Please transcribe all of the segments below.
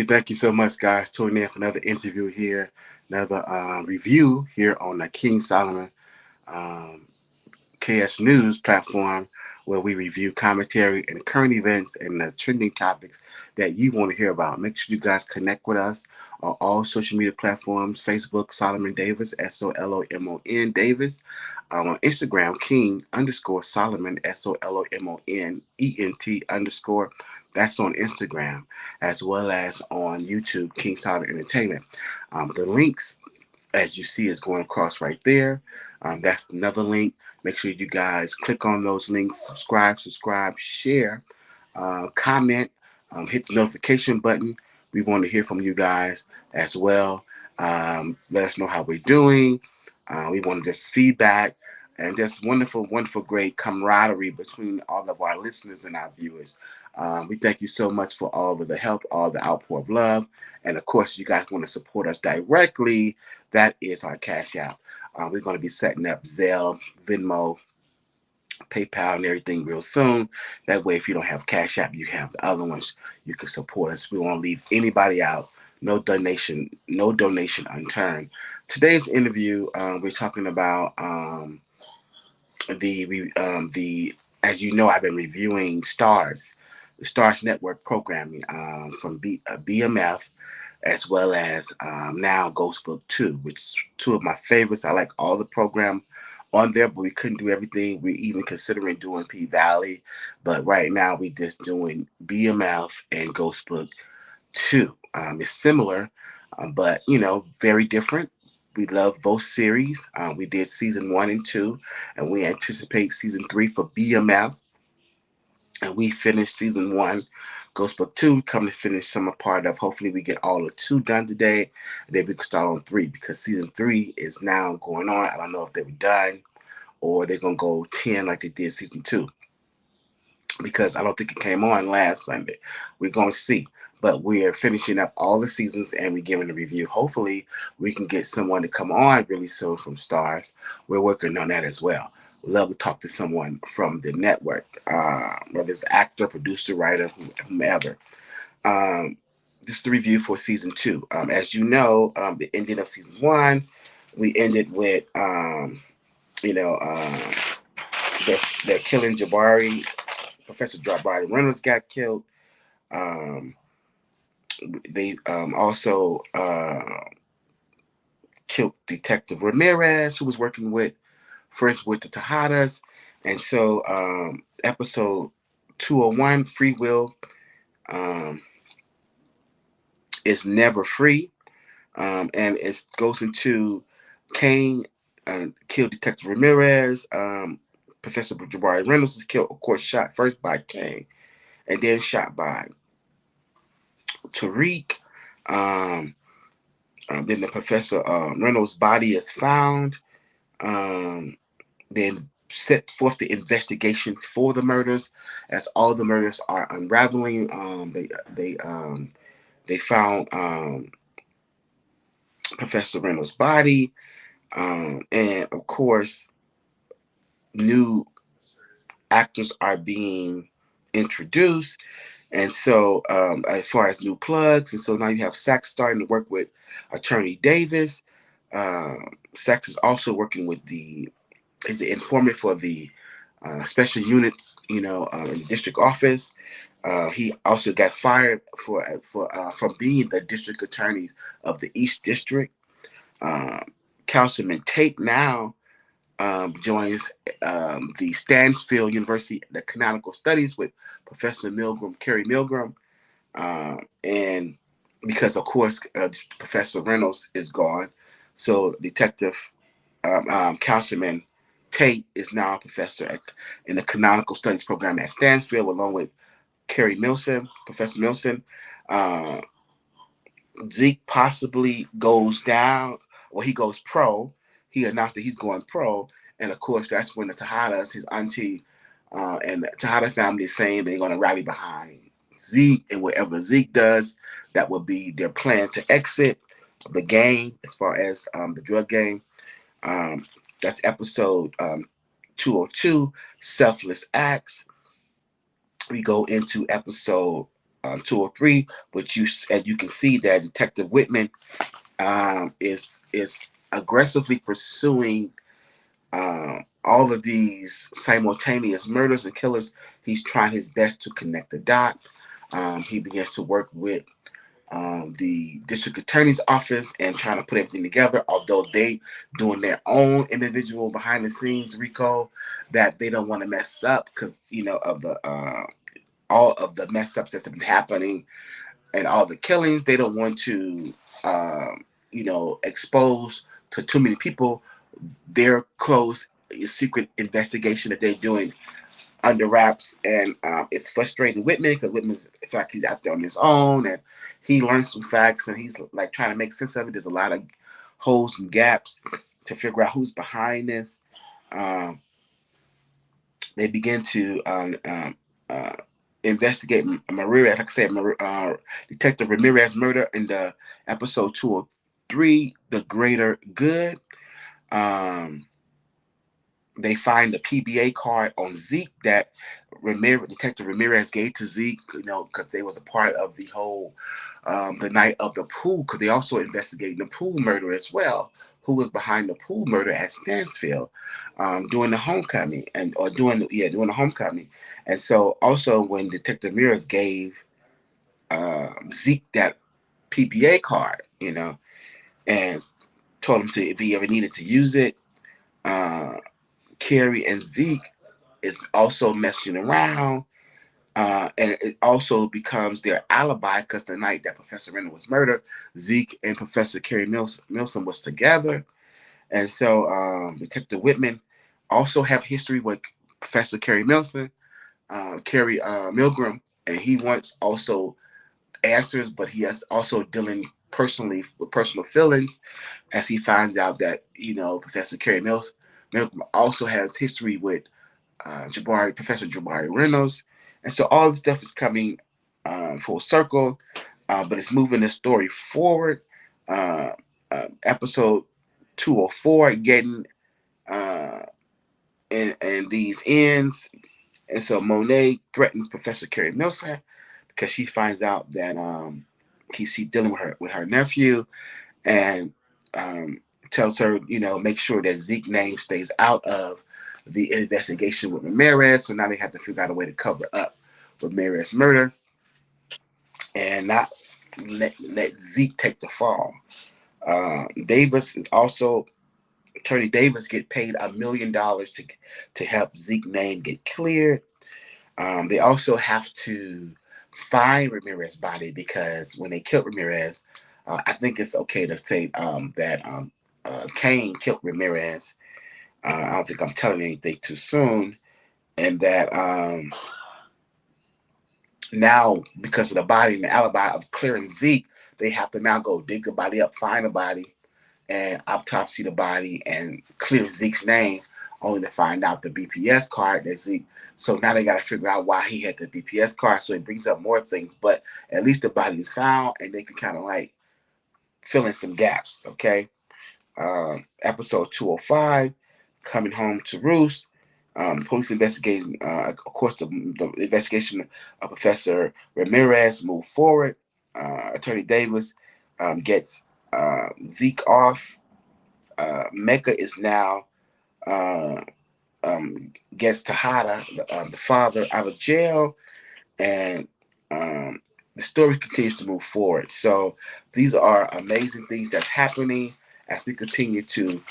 Thank you so much, guys. Tuning in for another interview here, another review here on the King Solomon um, KS News platform, where we review commentary and current events and the trending topics that you want to hear about. Make sure you guys connect with us on all social media platforms: Facebook, Solomon Davis, SOLOMON Davis. On Instagram, King_Solomon, SOLOMONENT_ That's on Instagram, as well as on YouTube, King Solomon Entertainment. The links, as you see, is going across right there. That's another link. Make sure you guys click on those links, subscribe, share, comment, hit the notification button. We want to hear from you guys as well. Let us know how we're doing. We want just feedback and just wonderful, great camaraderie between all of our listeners and our viewers. We thank you so much for all of the help, all the outpour of love. And of course, you guys want to support us directly. That is our cash out. We're going to be setting up Zelle, Venmo, PayPal, and everything real soon. That way, if you don't have Cash App, you have the other ones. You can support us. We won't leave anybody out. No donation unturned. Today's interview, we're talking about the as you know, I've been reviewing Starz, the Starz Network programming from BMF, as well as now Ghostbook 2, which is two of my favorites. I like all the program on there, but we couldn't do everything. We're even considering doing P Valley, but right now we're just doing BMF and Ghostbook 2. It's similar, but very different. We love both series. We did season 1 and 2, and we anticipate season 3 for BMF. And we finished season 1. Ghostbook 2 come to finish some part of. Hopefully we get all of 2 done today, and then we can start on 3, because season 3 is now going on. I don't know if they were done or they're gonna go 10 like they did season 2, because I don't think it came on last Sunday. We're gonna see. But we're finishing up all the seasons and we're giving a review. Hopefully we can get someone to come on really soon from Starz. We're working on that as well. We'd love to talk to someone from the network, whether it's actor, producer, writer, whomever. This is the review for season 2. As you know, the ending of season 1, we ended with, you know, they're killing Jabari. Professor Jabari Reynolds got killed. They also killed Detective Ramirez, who was working with friends with the Tejadas. And so episode 201, Free Will, is never free. And it goes into Kane killed Detective Ramirez. Professor Jabari Reynolds is killed, of course, shot first by Kane and then shot by Tariq. Then the Professor Reynolds' body is found. Then set forth the investigations for the murders, as all the murders are unraveling. They found Professor Reynolds' body, and of course, new actors are being introduced. And so, as far as new plugs, and so now you have Sax starting to work with Attorney Davis. Sax is also working with is the informant for the special units, in the district office. He also got fired from being the district attorney of the East District. Councilman Tate now joins the Stansfield University, the Canonical Studies, with Professor Milgram, Kerry Milgram. And because, of course, Professor Reynolds is gone, so Detective Councilman Tate is now a professor in the Canonical Studies program at Stansfield, along with Kerry Milson, Professor Milson. Zeke possibly goes down, or he goes pro. He announced that he's going pro, and of course, that's when the Tejadas, his auntie, and the Tejada family is saying they're going to rally behind Zeke, and whatever Zeke does, that would be their plan to exit. the game, as far as the drug game. Um, that's episode 202, Selfless Acts. We go into episode 203, which you can see that Detective Whitman is aggressively pursuing all of these simultaneous murders and killers. He's trying his best to connect the dot. He begins to work with the district attorney's office and trying to put everything together. Although they doing their own individual behind the scenes Rico that they don't want to mess up because of the all of the mess ups that's been happening and all the killings. They don't want to expose to too many people their close secret investigation that they're doing under wraps, and it's frustrating Whitman because Whitman's like he's out there on his own, and he learns some facts, and he's like trying to make sense of it. There's a lot of holes and gaps to figure out who's behind this. Um, they begin to investigate Ramirez, like I said, Detective Ramirez murder in the episode 203, The Greater Good. Um, they find the PBA card on Zeke that Detective Ramirez gave to Zeke, because they was a part of the whole the night of the pool, because they also investigating the pool murder as well. Who was behind the pool murder at Stansfield during the homecoming during the homecoming, and so also when Detective Ramirez gave Zeke that PBA card, and told him to if he ever needed to use it. Uh, Carrie and Zeke is also messing around, and it also becomes their alibi because the night that Professor Renner was murdered, Zeke and Professor Carrie Milson was together, and so Detective Whitman also have history with Professor Carrie Milson, Carrie Milgram, and he wants also answers, but he has also dealing personally with personal feelings as he finds out that Professor Carrie Milgram also has history with Professor Jabari Reynolds, and so all this stuff is coming full circle, but it's moving the story forward. Uh, Episode 204 getting uh, and these ends, and so Monet threatens Professor Carrie Milson because she finds out that he's dealing with her nephew, and um, tells her, make sure that Zeke's name stays out of the investigation with Ramirez. So now they have to figure out a way to cover up Ramirez's murder and not let Zeke take the fall. Davis is also Attorney Davis get paid $1 million to help Zeke's name get cleared. They also have to find Ramirez's body because when they killed Ramirez, I think it's okay to say that Kane killed Ramirez. I don't think I'm telling anything too soon, and that now because of the body and the alibi of clearing Zeke, they have to now go dig the body up, find the body, and autopsy the body and clear Zeke's name, only to find out the BPS card that Zeke. So now they got to figure out why he had the BPS card. So it brings up more things, but at least the body is found, and they can kind of like fill in some gaps. Okay. Episode 205, Coming Home to Roost. Police investigation, of course, the investigation of Professor Ramirez moved forward. Attorney Davis gets Zeke off. Mecca is now uh, gets Tejada, the father, out of jail, and the story continues to move forward. So these are amazing things that's happening as we continue to,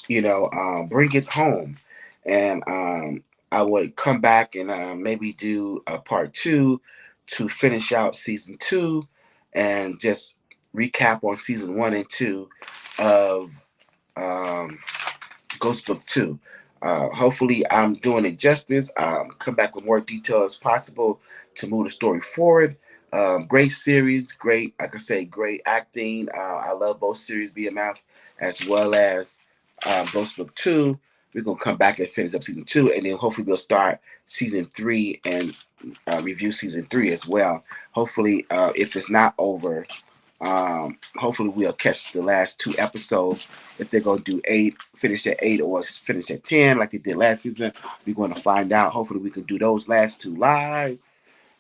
bring it home. And I would come back and maybe do a part two to finish out season two and just recap on season one and two of um, Ghostbook 2. Hopefully, I'm doing it justice. Come back with more detail as possible to move the story forward. Great series, great, like I say, great acting. I love both series, BMF, as well as Ghostbook 2. We're going to come back and finish up season 2, and then hopefully we'll start season 3 and review season 3 as well. Hopefully, if it's not over Hopefully we'll catch the last 2 episodes. If they're gonna do 8, finish at 8, or finish at 10 like they did last season, we're gonna find out. Hopefully we can do those last 2 live.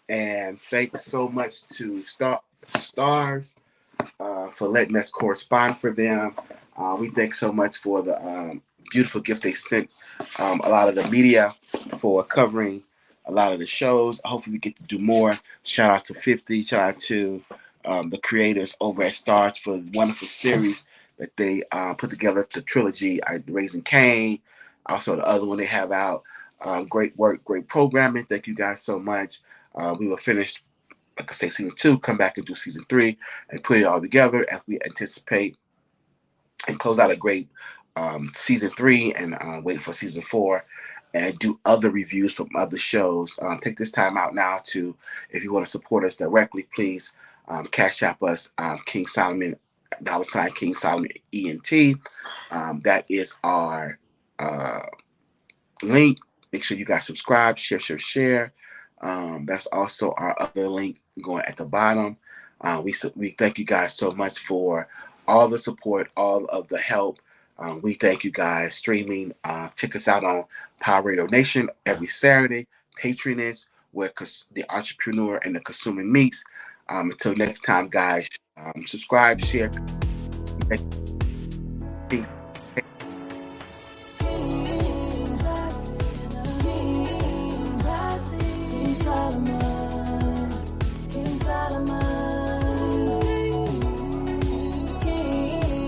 And thanks so much to Starz for letting us correspond for them. We thank so much for the beautiful gift they sent a lot of the media for covering a lot of the shows. Hopefully we get to do more. Shout out to 50. Shout out to the creators over at Starz for the wonderful series that they put together, the trilogy, Raising Cain. Also the other one they have out. Great work, great programming. Thank you guys so much. We will finish, like I say, season 2, come back and do season 3 and put it all together as we anticipate and close out a great season 3 and wait for season 4 and do other reviews from other shows. Take this time out now to, if you want to support us directly, please cash app us, King Solomon, $ King Solomon ENT. That is our link. Make sure you guys subscribe, share. That's also our other link going at the bottom. We thank you guys so much for all the support, all of the help. We thank you guys streaming. Check us out on Power Radio Nation every Saturday. Patronage, where the entrepreneur and the consumer meets. Until next time, guys, subscribe, share.